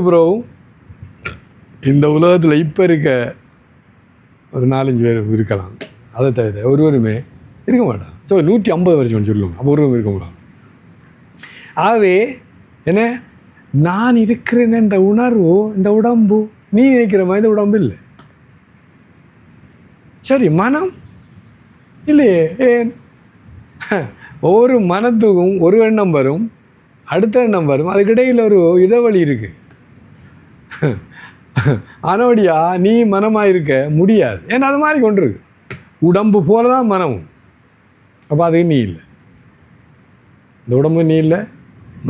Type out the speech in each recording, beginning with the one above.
பிறகு இந்த உலகத்தில் இப்போ இருக்க ஒரு 4-5 பேர் இருக்கலாம். அதை தவிர ஒருவருமே இருக்க மாட்டான். ஸோ 150 வருஷம் சொல்லுவோம். அப்போ ஒருவரும் இருக்க முடியும். ஆகவே என்ன, நான் இருக்கிறேன் என்ற உணர்வு இந்த உடம்பு, நீ நினைக்கிற மாதிரி இந்த உடம்பு இல்லை. சரி, மனம் இல்லையே. ஏன்? ஒவ்வொரு மனத்துக்கும் ஒரு எண்ணம் வரும், அடுத்த எண்ணம் வரும், அதுக்கிடையில் ஒரு இடைவெளி இருக்குது. ஆனோடியா நீ மனமாக இருக்க முடியாது. ஏன்னா அது மாதிரி கொண்டு இருக்கு. உடம்பு போல தான் மனமும். அப்போ அது நீ இல்லை. இந்த உடம்பு நீ இல்லை,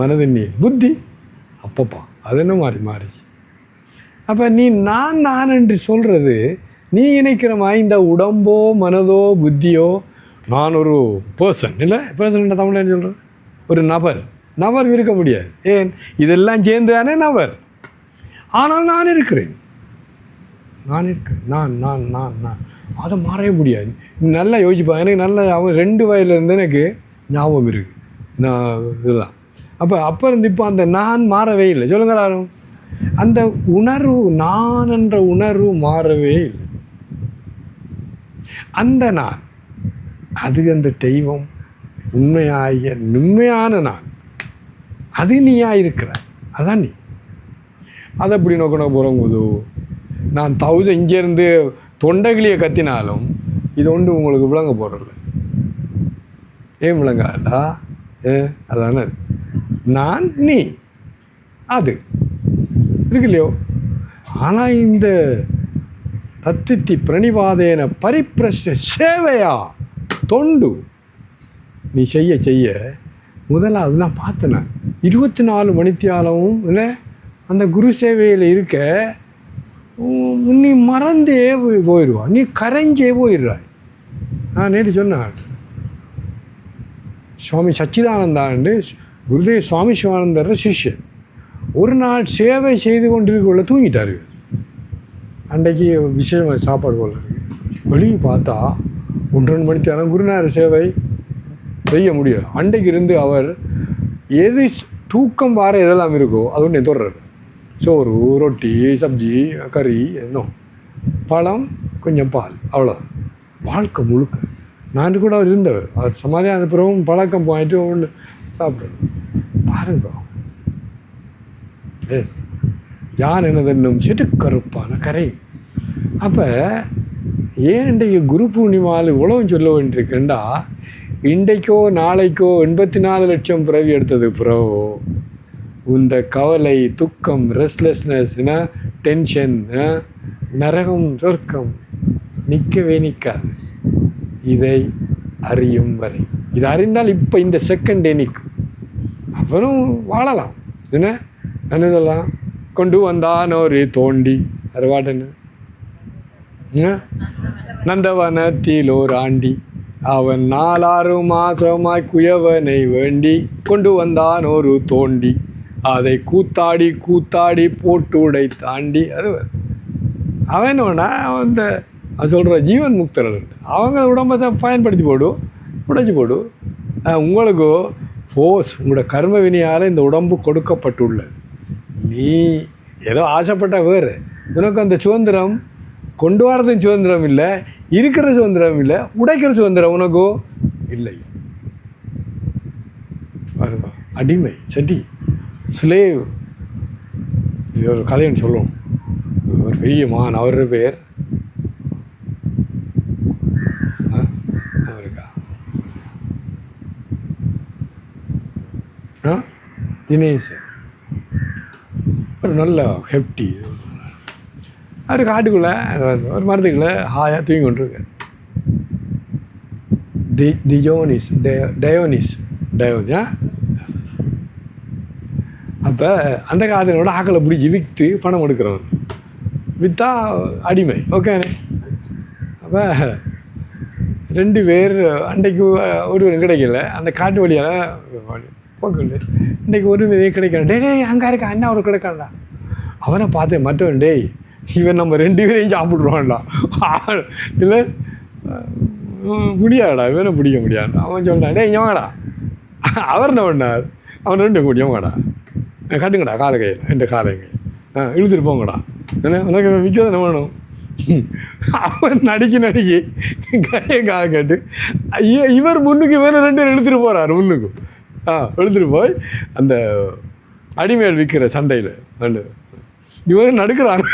மனது நீ இல்லை, புத்தி அப்பப்பா அது என்ன மாறிச்சு. அப்போ நீ நான் என்று சொல்கிறது, நீ நினைக்கிற மாதிரி இந்த உடம்போ மனதோ புத்தியோ நான் ஒரு பர்சன் இல்லை. பர்சன் தமிழ் என்ன சொல்கிறது? ஒரு நபர் இருக்க முடியாது. ஏன்? இதெல்லாம் சேர்ந்து தானே நபர். ஆனால் நான் இருக்கிறேன். நான் அதை மாறவே முடியாது. நல்லா யோசிப்பேன். எனக்கு நல்ல அவன் 2 வயதுலேருந்து எனக்கு ஞாபகம் இருக்குது. நான் இதெல்லாம் அப்போ இருந்து இப்போ அந்த நான் மாறவே இல்லை. சொல்லுங்க எல்லாரும். அந்த உணர்வு, நான் என்ற உணர்வு மாறவே இல்லை. அந்த நான், அது அந்த தெய்வம், உண்மையான நான், அது நீயாக இருக்கிற, அதான் நீ. அதை அப்படி நோக்கின போகும்போது நான் 1000 இங்கேருந்து தொண்டைகிளியை கத்தினாலும் இது ஒன்று உங்களுக்கு விளங்க போகிறதில்ல. ஏன் விளங்காடா? அதானே நான், நீ, அது இருக்கு இல்லையோ. ஆனால் இந்த தத்தித்தி பிரணிபாதேன பரிப்பிரஷ்ட சேவையா தொண்டு நீ செய்ய முதலாவது நான் பார்த்தேன். நான் 24 மணித்தியாலமும் இல்லை அந்த குரு சேவையில் இருக்க நீ மறந்தே போயிடுவா, நீ கரைஞ்சே போயிடுறாய். நான் நேற்று சொன்னேன், சுவாமி சச்சிதானந்தாண்டு குருதேவ் சுவாமி சிவானந்தர் சிஷ்யன் ஒரு நாள் சேவை செய்து கொண்டிருக்கக்குள்ள தூங்கிட்டார். அன்றைக்கு விசேஷமாக சாப்பாடு போல இருக்கு. வெளியே பார்த்தா 1-2 மணித்தியாலம் குருநாதர் சேவை செய்ய முடியாது. அன்றைக்கு இருந்து அவர் எது தூக்கம் வார எதெல்லாம் இருக்கோ அது ஒன்று தொடர்றாரு. சோறு, ரொட்டி, சப்ஜி, கறி, இன்னும் பழம், கொஞ்சம் பால், அவ்வளோதான் வாழ்க்கை முழுக்க. நான் கூட அவர் இருந்தவர். அவர் சமாதியான பிறகும் பழக்கம் போயிட்டு ஒன்று சாப்பிடுறது பாருங்க. எஸ், யான் என்னதென்னும் சிட்டுக்கருப்பான கரை. அப்போ ஏன் இன்றைக்கு குரு பூர்ணிமாவில் இவ்வளவு சொல்ல வேண்டியிருக்கேன்டா, இன்றைக்கோ நாளைக்கோ 84 லட்சம் பிறவி எடுத்தது பிறவோ இந்த கவலை, துக்கம், ரெஸ்ட்லெஸ்னஸ், டென்ஷன், நரகம், சொர்க்கம் நிற்கவே நிற்காது. இதை அறியும் வரை, இதை அறிந்தால் இப்போ இந்த செகண்டே நிற்கும். அப்புறம் வாழலாம். என்ன சொல்லலாம்? கொண்டு வந்தான் ஒரு தோண்டி, அது பாட்டு நந்தவனத்தில் ஓர் ஆண்டி, அவன் 4-6 மாசமாய் குயவனை வேண்டி கொண்டு வந்தான் ஒரு தோண்டி, அதை கூத்தாடி போட்டு உடை தாண்டி. அது அவன் அந்த அது சொல்கிற ஜீவன் முக்தர்கள் அவங்க உடம்பத்தை பயன்படுத்தி உடைச்சி போடு. உங்களுக்கு ஃபோர்ஸ், உங்களோட கர்ம வினையால் இந்த உடம்பு கொடுக்கப்பட்டுள்ளது. நீ ஏதோ ஆசைப்பட்ட வேறு, உனக்கு அந்த சுதந்திரம் கொண்டு வரதும் சுதந்திரம் இல்லை, இருக்கிற சுதந்திரம் இல்லை, உடைக்கிற சுதந்திரம் உனக்கோ இல்லை. பாருங்க, அடிமை, செட்டி, ஸ்லேவ். இது ஒரு கதைன்னு சொல்லுவோம். ஒரு பெரிய மான், அவர் பேர் அவருக்கா தினேஷ். ஒரு நல்ல ஹெப்டி. அவர் காட்டுக்குள்ளே ஒரு மரத்துக்குள்ளே ஹாயாக தூங்கி கொண்டிருக்கார். டயோனியா. அப்போ அந்த காலத்தினோட ஆக்களை பிடிச்சி விற்று பணம் எடுக்கிறவன், விற்றா அடிமை. ஓகேண்ணே. அப்போ 2 பேர் அன்றைக்கு ஒருவரும் கிடைக்கல. அந்த காட்டு வழியால் போக்கல. இன்றைக்கி ஒரு கிடைக்கல. டேய் அங்கே இருக்கா, என்ன ஒரு கிடைக்காண்டா. அவனை பார்த்தேன், மற்றவன் டேய் இவன் நம்ம 2 பேரையும் சாப்பிட்ருவான்டா. இல்லை முடியாடா, இவனை பிடிக்க முடியாண்டா. அவன் சொன்னான், டேய் இவங்கடா. அவர் என்ன பண்ணார், அவன் 2 கூடியவங்கடா, கட்டுங்கடா காலை கையில், 2 காலைங்க இழுத்துட்டு போங்கடா, என்ன உனக்கு விற்க தானே வேணும். அவன் நடிக்கி கையை கேட்டு இவர் முன்னுக்கு வேணும் 2 பேர் இழுத்துட்டு போகிறார் முன்னுக்கு. இழுத்துட்டு போய் அந்த அடிமையால் விற்கிற சண்டையில் இவன் நடுக்கிறான்.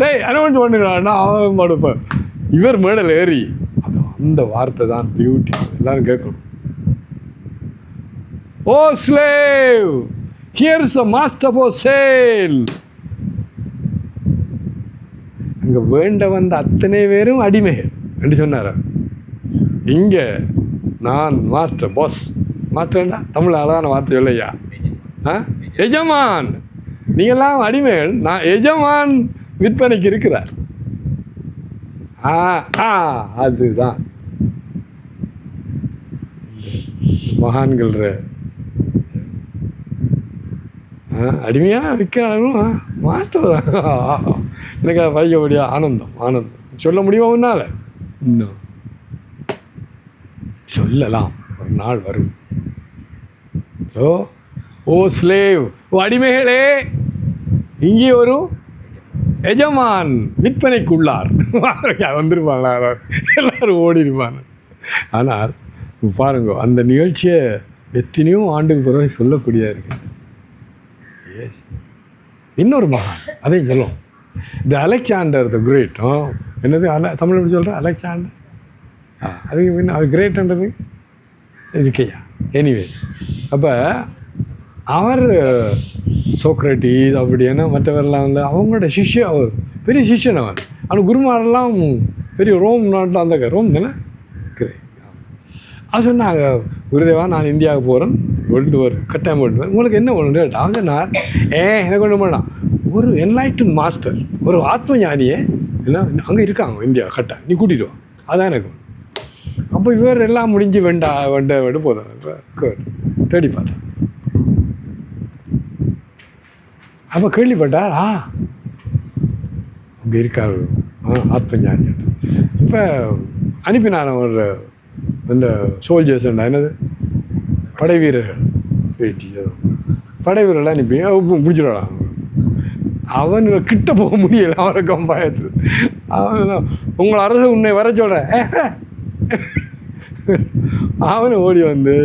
டேய் அனௌன்ஸ் பண்ணுறான்னா அவன் படுப்பேன். இவர் மேடல் ஏறி அந்த வார்த்தை தான் பியூட்டி, எல்லாரும் கேட்கணும். Oh slave, here's a master for sale. அங்கே வேண்ட வந்த அத்தனை பேரும் அடிமைகள் என்று சொன்னார். இங்கே நான் மாஸ்டர், பாஸ். மாஸ்டர்ண்டா தமிழ் அழகான வார்த்தை இல்லையா? எஜமான். நீங்கள்லாம் அடிமைகள், நான் எஜமான் விற்பனைக்கு இருக்கிறார். அதுதான் மகான்கள் அடிமையாக விற்கிறாரும் மாஸ்டர் தான். எனக்கு அதை படிக்க முடியாது. ஆனந்தம் சொல்ல முடியுமா உன்னால்? இன்னும் சொல்லலாம், ஒரு நாள் வரும். ஸோ ஓ ஸ்லேவ், ஓ அடிமைகளே, இங்கே ஒரு எஜமான் விற்பனைக்குள்ளார். வந்துருப்பாங்களா? எல்லோரும் ஓடிருப்பாங்க. ஆனால் பாருங்க, அந்த நிகழ்ச்சியை எத்தனையோ ஆண்டுக்கு பிறகு சொல்லக்கூடியதாக இருக்கு. எஸ், இன்னொரு மகான் அதையும் சொல்லுவோம். த அலெக்சாண்டர் த கிரேட். என்னது தமிழ் எப்படி சொல்கிறேன்? அலெக்சாண்டர். அதுக்கு முன்ன அது கிரேட்ன்றது இருக்கையா. எனிவே, அப்போ அவர் சோக்ரட்டிஸ் அப்படின்னா மற்றவரெல்லாம் வந்து அவங்களோட சிஷ்யம். அவர் பெரிய சிஷ்யன். அவன் குருமாரெல்லாம் பெரிய ரோம் நாட்டில் அந்த ரோம் தானே கிரேட். அது சொன்னாங்க, குருதேவா நான் இந்தியாவுக்கு போகிறேன், வேர்ல்டு வார் கட்டாயம் வேர்ல்டு. உங்களுக்கு என்ன ஒன்று கேட்டா? அவங்க சொன்னார், எனக்கு ஒன்று பண்ணான், ஒரு என்லைட்டன் மாஸ்டர், ஒரு ஆத்ம ஞானியே எல்லாம் அங்கே இருக்காங்க இந்தியா, கட்டாயம் நீ கூட்டிகிட்டு வா, அதான் எனக்கு. அப்போ இவர் எல்லாம் முடிஞ்சு வெண்ட போதும். இப்போ தேடி பார்த்தேன். அப்போ கேள்விப்பட்டார், அங்கே இருக்கார் ஆத்ம ஞானி. இப்போ அனுப்பினார் ஒரு அந்த சோல்ஜர்ஸ் என்னது படை வீரர்கள், படை வீரர்கள் அனுப்பி பிடிச்சிடுவாங்க. அவனுங்க கிட்ட போக முடியலை, அவரை கம்பாயத்து. அவன் உங்களை அரசு உன்னை வர சொல்கிறேன். அவனை ஓடி வந்து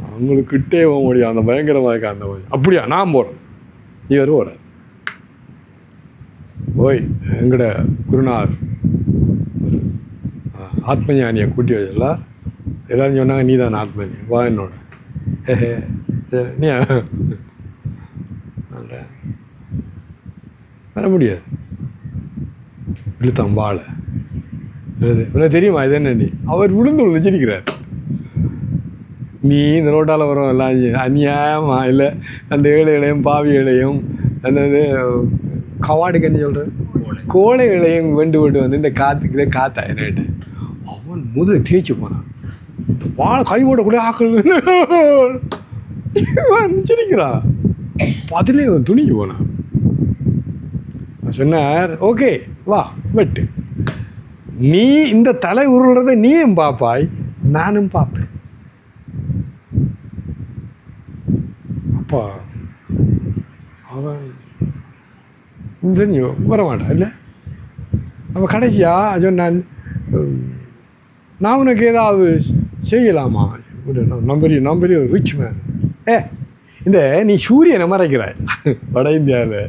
அவங்களுக்கு கிட்டே போக முடியும். அந்த பயங்கரமாக இருக்கா அந்த அப்படியா நான் போகிறேன், இவர் போகிறார். போய் எங்கட குருநாதர் ஆத்மஞானியை கூட்டி வச்சலாம். எல்லோரும் சொன்னாங்க, நீ தான் ஆத்மஞானி, வா என்னோட. நீ வர முடியாது, இழுத்தான் வாழை. உனக்கு தெரியுமா இது என்ன? நீ அவர் விழுந்து சிரிக்கிறார். நீ இந்த ரோட்டால் வரும் எல்லாம் அநியாயமா இல்லை, அந்த ஏழைகளையும் பாவிகளையும் அந்த இது கவாடுக்கு என்ன சொல்கிறேன், கோழைகளையும் வெண்டு வந்து இந்த காற்றுக்குதே காத்தா என்னட்டு அவன் முதல்ல தேய்ச்சி போனான். இந்த வாழை கை போடக்கூடிய ஆக்கள் சிரிக்கிறான். அதிலே துணிக்கு போனான். சொன்னார், ஓகே வா வெட்டு, நீ இந்த தலை உருள்றதை நீயும் பார்ப்பாய், நானும் பார்ப்பேன். அப்பா அவன் தெரியும் வரமாட்டான் இல்லை. அவன் கடைசியா சொன்னான், நான் உனக்கு ஏதாவது செய்யலாமா? நம்பரி ரிச் மேன். இந்த நீ சூரியனை மறைக்கிறாய். வட இந்தியாவில்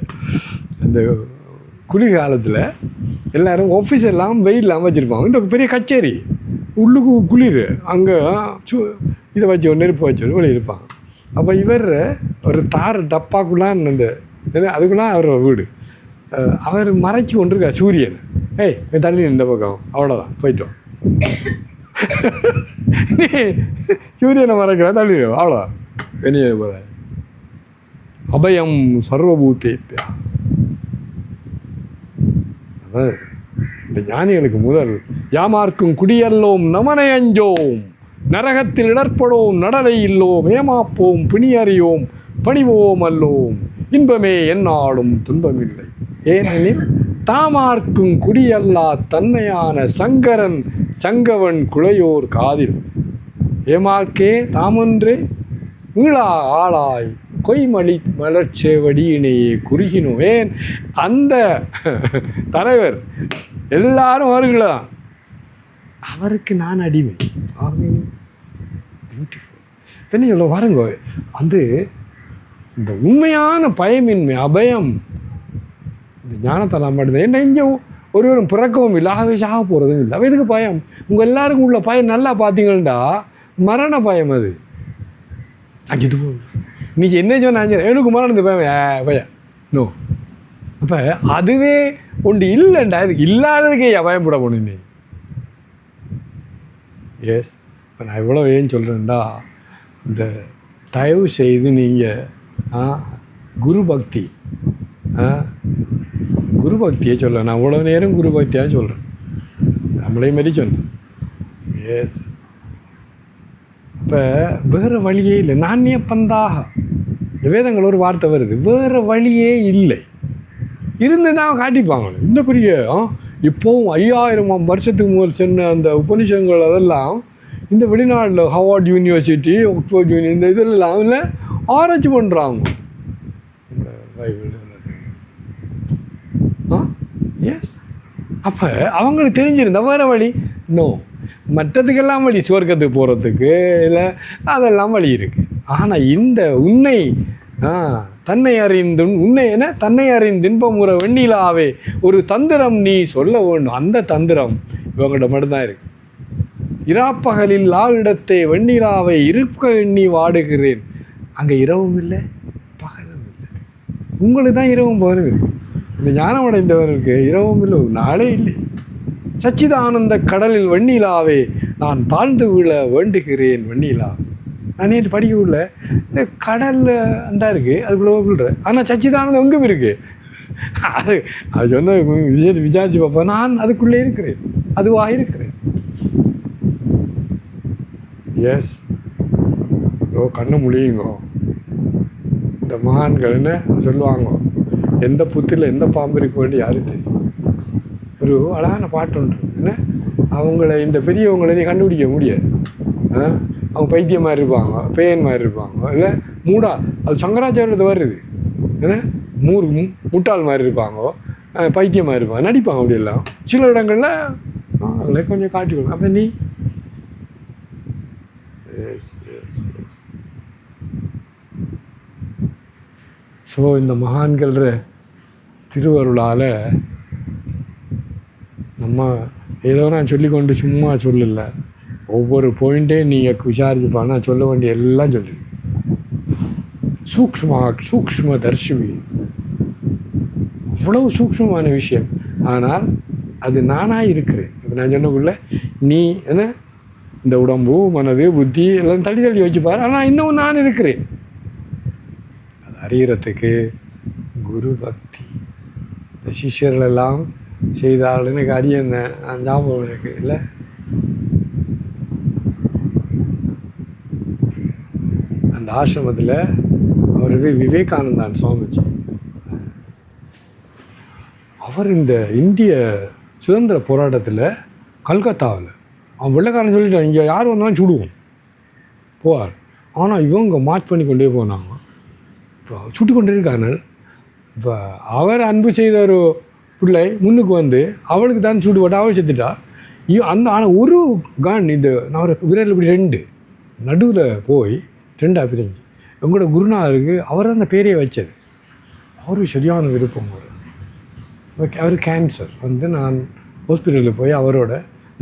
அந்த குளிர்காலத்தில் எல்லோரும் ஆஃபீஸ் எல்லாம் வெயில் இல்லாமல் வச்சுருப்பாங்க. இந்த பெரிய கச்சேரி உள்ளுக்கு குளிர், அங்கே இதை வச்சு நெருப்பு வச்சு வெளியே இருப்பாங்க. அப்போ இவர் ஒரு தார் டப்பாக்குள்ளான் அந்த அதுக்குள்ளான் அவர் வீடு. அவர் மறைச்சி கொண்டிருக்கார் சூரியனை. தள்ளி இந்த பக்கம், அவ்வளோதான் போயிட்டோம். நீ சூரியனை மறைக்கிற தள்ளிடுவோம், அவ்வளோதான் வெளியே போகிற. அபயம் சர்வபூதேத்யா. அதான் இந்த ஞானிகளுக்கு முதல் யாமார்க்கும் குடியல்லோம் நமனை அஞ்சோம், நரகத்தில் இடர்படோம் நடலை இல்லோம், ஏமாப்போம் பிணியறியோம் பணிவோம் அல்லோம், இன்பமே எந்நாளும் துன்பமில்லை. ஏனெனில் தாமார்க்கும் குடியல்லா தன்மையான சங்கரன் சங்கவன் குழையோர் காதில் ஏமார்க்கே தாமொன்றே மீளா ஆளாய் கொய்மலி மலர்ச்சேவடியினையே குறுகினோம். ஏன் அந்த தலைவர் எல்லாரும் அவர்களாம், அவருக்கு நான் அடிமை. பியூட்டிஃபுல். என்ன சொல்ல பாருங்க, வந்து இந்த உண்மையான பயமின்மை, அபயம், இந்த ஞானத்தெல்லாம் மட்டும்தான். என்ன இங்கே ஒருவரும் பிறக்கவும் இல்லை, ஆகவே சாக போகிறதும் இல்லை. அவ எதுக்கு பயம்? உங்கள் எல்லாருக்கும் உள்ள பயம் நல்லா பார்த்தீங்கன்னா மரண பயம். அது அஞ்சிட்டு போகுது. நீ என்ன சொன்ன எனக்கு மரணத்து பயம் பயம் நோ. அப்போ அதுவே ஒன்று இல்லைண்டா, அது இல்லாததுக்கே பயப்பட போகணும் நீ. எஸ், இப்போ நான் எவ்வளோ ஏன்னு சொல்கிறேன்டா, இந்த தயவு செய்து நீங்கள் குரு பக்தி, குரு பக்தியை சொல்ல, நான் அவ்வளோ நேரம் குரு பக்தியாக சொல்கிறேன், நம்மளே மாரி சொன்னேன். எஸ், இப்போ வேறு வழியே இல்லை. நானே பந்தாக இந்த வேதங்கள் ஒரு வார்த்தை வருது, வேறு வழியே இல்லை. இருந்து தான் காட்டிப்பாங்க. இந்த பெரிய இப்போவும் 5000 வருஷத்துக்கு முதல் சொன்ன அந்த உபநிஷங்கள் அதெல்லாம் இந்த வெளிநாட்டில் ஹார்வர்ட் யூனிவர்சிட்டி, ஆக்ஸ்போர்ட் யூனி, இந்த இதெல்லாம் அதில் ஆராய்ச்சி பண்ணுறாங்க. எஸ், அப்போ அவங்களுக்கு தெரிஞ்சிருந்தா வேறு வழி நோ. மற்றதுக்கெல்லாம் வழி, சுவர்க்கத்துக்கு போகிறதுக்கு இல்லை, அதெல்லாம் வழி இருக்குது. ஆனால் இந்த உன்னை தன்னை அறிந்தும் உன்னை என தன்னை அறிந்தின்பமுற வெண்ணிலாவே ஒரு தந்திரம் நீ சொல்ல வேண்டும். அந்த தந்திரம் இவங்கள்ட்ட மட்டும்தான் இருக்கு. இராப்பகலில் இடத்தை வெண்ணிலாவை இருக்க எண்ணி வாடுகிறேன். அங்கே இரவும் இல்லை, பகலும் இல்லை. உங்களுக்கு தான் இரவும் பகலும் இருக்கு. இந்த ஞானம் அடைந்தவருக்கு இரவும் இல்லை, நாளே இல்லை. சச்சிதானந்த கடலில் வெண்ணிலாவே நான் தாழ்ந்து விழ வேண்டுகிறேன். வெண்ணிலா நான் நேற்று படிக்க உள்ள கடலில் அந்த இருக்குது, அதுக்குள்ளே விழுறேன். ஆனால் சச்சிதானந்தம் எங்கும் இருக்குது. அது சொன்ன விசாரிச்சு பார்ப்பேன். நான் அதுக்குள்ளே இருக்கிறேன், அதுவாக இருக்கிறேன். எஸ், கண்ணு முழியுங்கோ. இந்த மகான்கள் என்ன சொல்லுவாங்க, எந்த புத்தில் எந்த பாம்பு இருக்க வேண்டிய யாருக்கு தெரியும். ஒரு அழகான பாட்டு ஒன்று என்ன, அவங்கள இந்த பெரியவங்களை நீ கண்டுபிடிக்க முடியாது. அவங்க பைத்தியம் மாதிரி இருப்பாங்க, பேயன் மாதிரி இருப்பாங்க, இல்லை மூடா, அது சங்கராச்சாரியத்தை வருது. ஏன்னா முட்டாள் மாதிரி இருப்பாங்க, பைத்தியம் மாதிரி இருப்பாங்க, நடிப்பாங்க. அப்படியெல்லாம் சில இடங்களில் அவங்களே கொஞ்சம் காட்டிக்கணும். அப்போ நீ ஸோ இந்த மகான்கள் திருவருளால் நம்ம ஏதோ நான் சொல்லிக்கொண்டு சும்மா சொல்லலை. ஒவ்வொரு பாயிண்ட்டையும் நீங்கள் விசாரிச்சுப்பாங்க. நான் சொல்ல வேண்டிய எல்லாம் சொல்லு. சூக்ஷ்ம தர்ஷிவி, அவ்வளவு சூக்ஷ்மமான விஷயம். ஆனால் அது நானாக இருக்கிறேன். இப்போ நான் சொன்னக்குள்ள நீ என்ன இந்த உடம்பு, மனது, புத்தி எல்லாம் தள்ளி தள்ளி வச்சுப்பார். ஆனால் இன்னும் நான் இருக்கிறேன். அது அறிகிறதுக்கு குரு பக்தி. இந்த சிஷ்யர்களெல்லாம் செய்தால் எனக்கு அடியன் ஞாபகம் எனக்கு இல்லை. அந்த ஆசிரமத்தில் அவர் விவேகானந்தான் சுவாமிஜி. அவர் இந்த இந்திய சுதந்திர போராட்டத்தில் கல்கத்தாவில் அவன் வெள்ளைக்காரன் சொல்லிட்டான், இங்கே யார் வந்தாலும் சுடுவோம் போவார். ஆனால் இவங்க மார்ச் பண்ணி கொண்டே போனாங்க. இப்போ சுட்டு கொண்டே இருக்காங்க. இப்போ அவர் அன்பு செய்த ஒரு பிள்ளை முன்னுக்கு வந்து அவளுக்கு தான் சூடு போட்டு அவள் செத்துட்டா. அந்த ஆனால் ஒரு கான் இந்த நான் ஒரு விரல் இப்படி 2 நடுவில் போய் 2 பிரிஞ்சு. எங்களோட குருநாதருக்கு அவர் அந்த பேரையே வச்சது. அவருக்கு சரியான விருப்பம். அவர் கேன்சர் வந்து நான் ஹாஸ்பிட்டலில் போய் அவரோட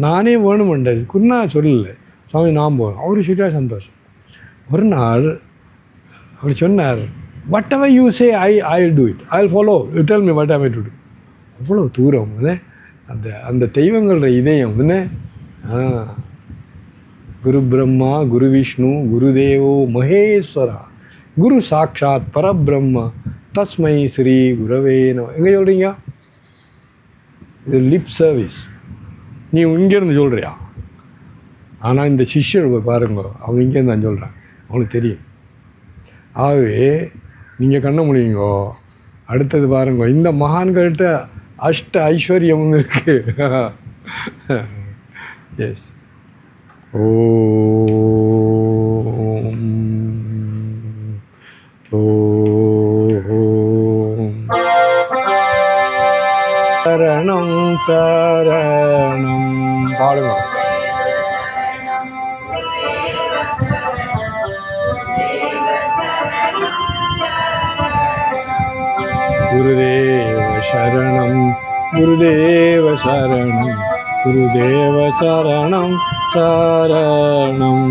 நானே வேணுமெண்டது குருநாதர் சொல்லலை, சுவாமி நான் போகிறேன். அவருக்கு சரியாக சந்தோஷம். ஒரு நாள் அவர் சொன்னார், whatever you say I will do it, I will follow, you tell me what I to do. அவ்வளோ தூரம் அந்த அந்த தெய்வங்களோட இதயம் என்ன. குரு பிரம்மா குரு விஷ்ணு குருதேவோ மகேஸ்வரா குரு சாட்சாத் பரபிரம்மா தஸ்மை ஸ்ரீ குரவே நம. எங்கே சொல்கிறீங்க? இது லிப் சர்வீஸ். நீ இங்கேருந்து சொல்கிறியா? ஆனால் இந்த சிஷ்யர் பாருங்க, அவங்க இங்கேருந்து நான் சொல்கிறேன், அவங்களுக்கு தெரியும். ஆகவே நீங்கள் கண்ண முடியுங்கோ. அடுத்தது பாருங்க, இந்த மகான்கள்கிட்ட அஷ்ட ஐஸ்வர்யம் இருக்கு. எஸ். ஓம் ஓம் சரணம் சரணம். பாடுங்க. குருதேவ சரணம் குருதேவ சரணம் குருதேவ சரணம் சரணம்.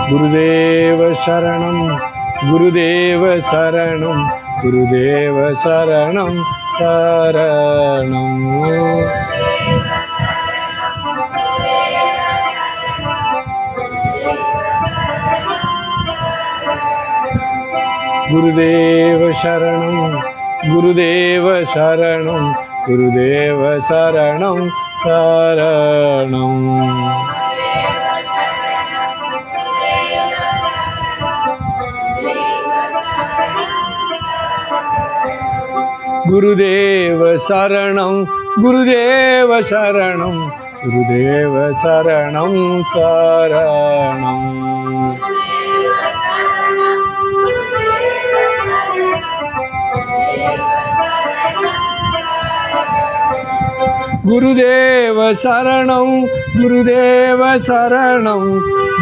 குருதேவ சரணம் குருதேவ சரணம் குருதேவ சரணம் சரணம். குருதேவ சரணம் குருதேவ சரணம் குருதேவ சரணம் சரணம். குருதேவ சரணம் குருதேவ சரணம் குருதேவ சரணம் சரணம். குருதேவ சரணம் குருதேவ சரணம்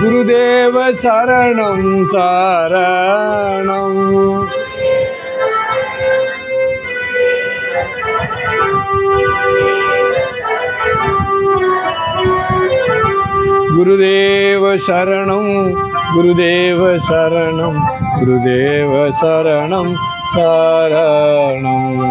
குருதேவ சரணம் சரணம். குருதேவ சரணம் குருதேவ சரணம் குருதேவ சரணம் சரணம்.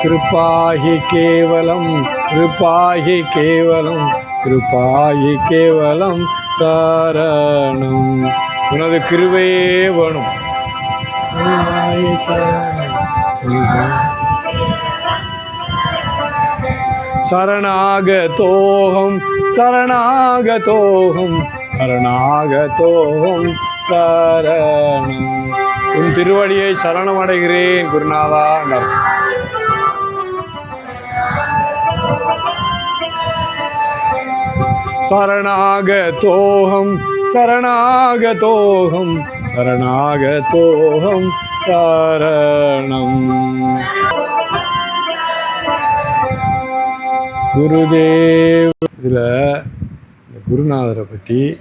கிருபாஹி கேவலம் கிருபாஹி கேவலம் கிருபாஹி கேவலம் சரணம். உனது கிருபையே வேணும். சரணாகதோஹம் சரணாகதோஹம் சரணாகதோஹம் சரணம். உன் திருவடியை சரணம் அடைகிறேன் குருநாதா. சரணாகதோஹம் சரணாகதோஹம் சரணாகதோஹம் சரணம். குருதேவ். இதில் குருநாதரை பற்றி